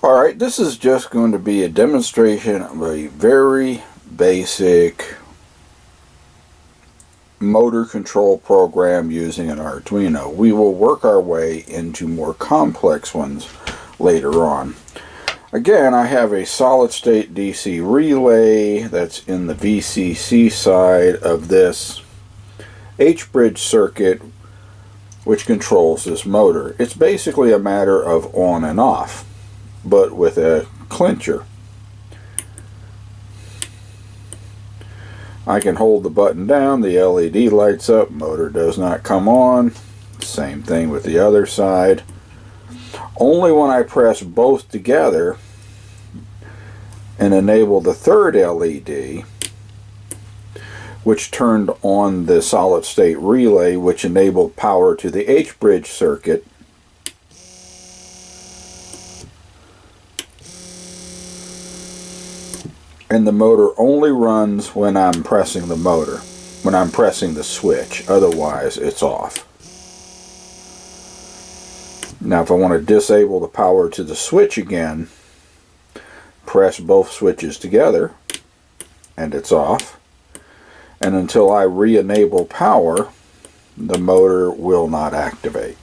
Alright, this is just going to be a demonstration of a very basic motor control program using an Arduino. We will work our way into more complex ones later on. Again, I have a solid-state DC relay that's in the VCC side of this H-bridge circuit which controls this motor. It's basically a matter of on and off, but with a clincher. I can hold the button down, the LED lights up, motor does not come on. Same thing with the other side. Only when I press both together and enable the third LED, which turned on the solid state relay, which enabled power to the H-bridge circuit, and the motor only runs when I'm pressing the switch. Otherwise, it's off. Now, if I want to disable the power to the switch again, press both switches together, and it's off. And until I re-enable power, the motor will not activate.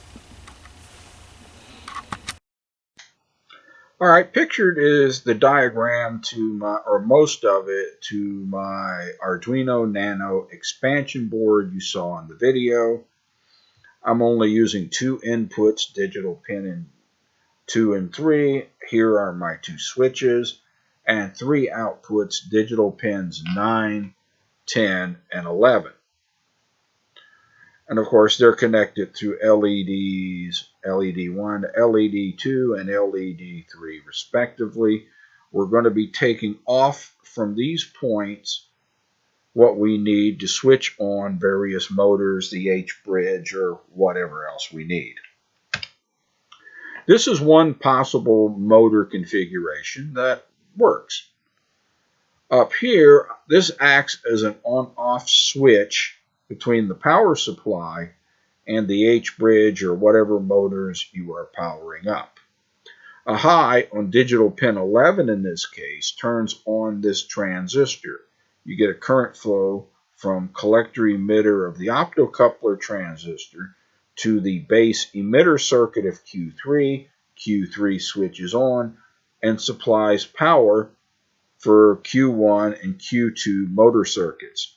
Alright, pictured is the diagram to my, or most of it, to my Arduino Nano expansion board you saw in the video. I'm only using two inputs, digital pin 2 and 3. Here are my two switches, and three outputs, digital pins 9, 10, and 11. And of course, they're connected through LEDs, LED 1, LED 2, and LED 3 respectively. We're going to be taking off from these points what we need to switch on various motors, the H-bridge, or whatever else we need. This is one possible motor configuration that works. Up here, this acts as an on-off switch between the power supply and the H-bridge or whatever motors you are powering up. A high on digital pin 11 in this case turns on this transistor. You get a current flow from collector emitter of the optocoupler transistor to the base emitter circuit of Q3. Q3 switches on and supplies power for Q1 and Q2 motor circuits.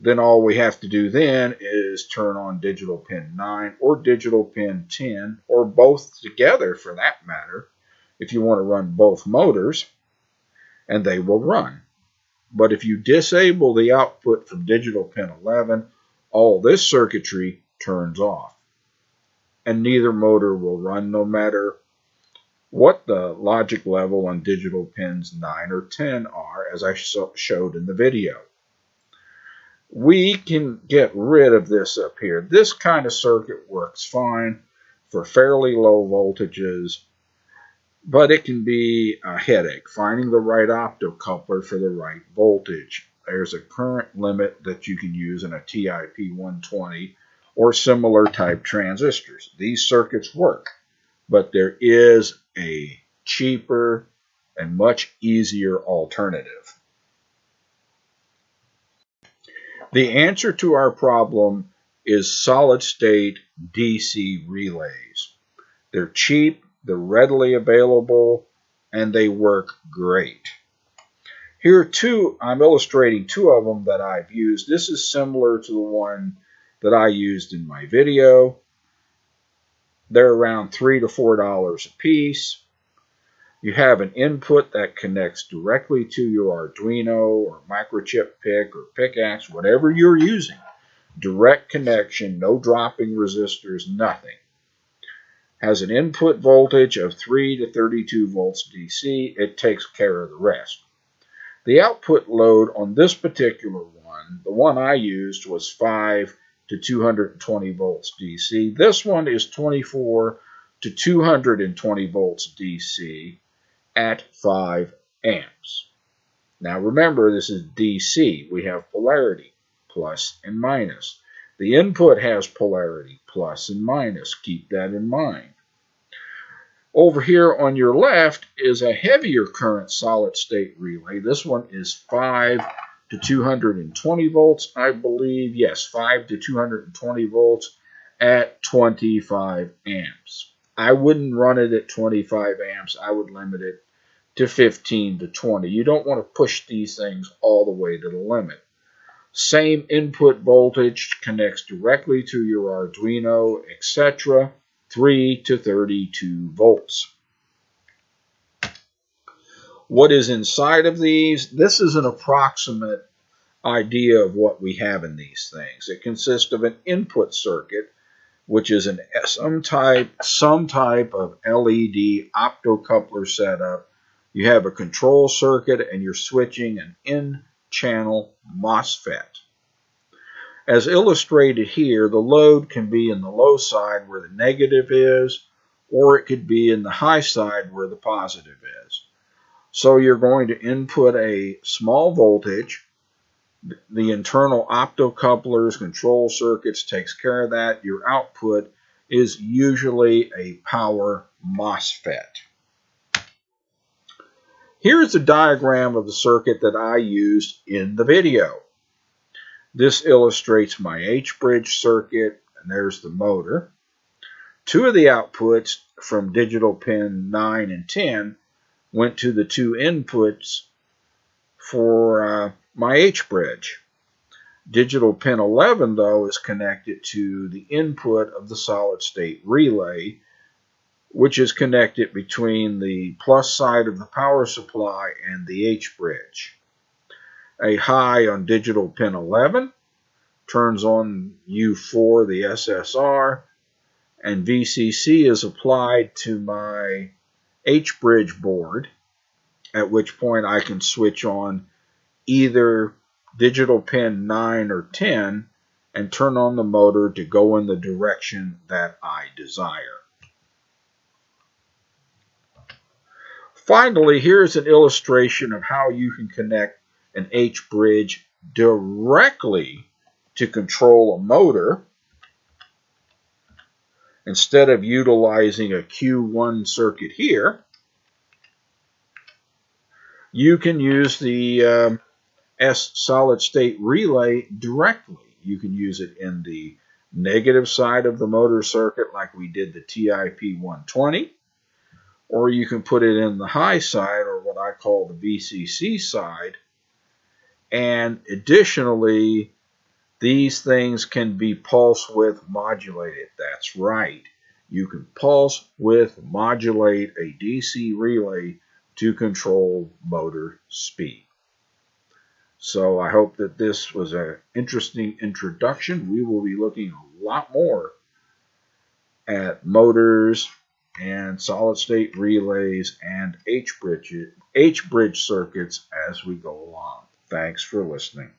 Then all we have to do then is turn on digital pin 9 or digital pin 10, or both together for that matter, if you want to run both motors, and they will run. But if you disable the output from digital pin 11, all this circuitry turns off, and neither motor will run no matter what the logic level on digital pins 9 or 10 are, as I showed in the video. We can get rid of this up here. This kind of circuit works fine for fairly low voltages, but it can be a headache finding the right optocoupler for the right voltage. There's a current limit that you can use in a TIP 120 or similar type transistors. These circuits work, but there is a cheaper and much easier alternative. The answer to our problem is solid-state DC relays. They're cheap, they're readily available, and they work great. Here are I'm illustrating two of them that I've used. This is similar to the one that I used in my video. They're around $3 to $4 a piece. You have an input that connects directly to your Arduino or microchip PIC or pickaxe, whatever you're using. Direct connection, no dropping resistors, nothing. Has an input voltage of 3 to 32 volts DC. It takes care of the rest. The output load on this particular one, the one I used, was 5 to 220 volts DC. This one is 24 to 220 volts DC at 5 amps. Now remember, this is DC. We have polarity, plus and minus. The input has polarity, plus and minus. Keep that in mind. Over here on your left is a heavier current solid-state relay. This one is 5 to 220 volts, I believe. Yes, 5 to 220 volts at 25 amps. I wouldn't run it at 25 amps. I would limit it to 15 to 20. You don't want to push these things all the way to the limit. Same input voltage connects directly to your Arduino, etc. 3 to 32 volts. What is inside of these? This is an approximate idea of what we have in these things. It consists of an input circuit, which is some type of LED optocoupler setup. You have a control circuit, and you're switching an in-channel MOSFET. As illustrated here, the load can be in the low side where the negative is, or it could be in the high side where the positive is. So you're going to input a small voltage. The internal optocouplers, control circuits takes care of that. Your output is usually a power MOSFET. Here's a diagram of the circuit that I used in the video. This illustrates my H-bridge circuit, and there's the motor. Two of the outputs from digital pin 9 and 10 went to the two inputs for my H-bridge. Digital pin 11, though, is connected to the input of the solid-state relay, which is connected between the plus side of the power supply and the H-bridge. A high on digital pin 11 turns on U4, the SSR, and VCC is applied to my H-bridge board, at which point I can switch on either digital pin 9 or 10 and turn on the motor to go in the direction that I desire. Finally, here's an illustration of how you can connect an H-bridge directly to control a motor instead of utilizing a Q1 circuit here. You can use the S solid-state relay directly. You can use it in the negative side of the motor circuit like we did the TIP120, or you can put it in the high side, or what I call the VCC side. And additionally, these things can be pulse width modulated. That's right. You can pulse width modulate a DC relay to control motor speed. So I hope that this was an interesting introduction. We will be looking a lot more at motors and solid-state relays and H-bridge circuits as we go along. Thanks for listening.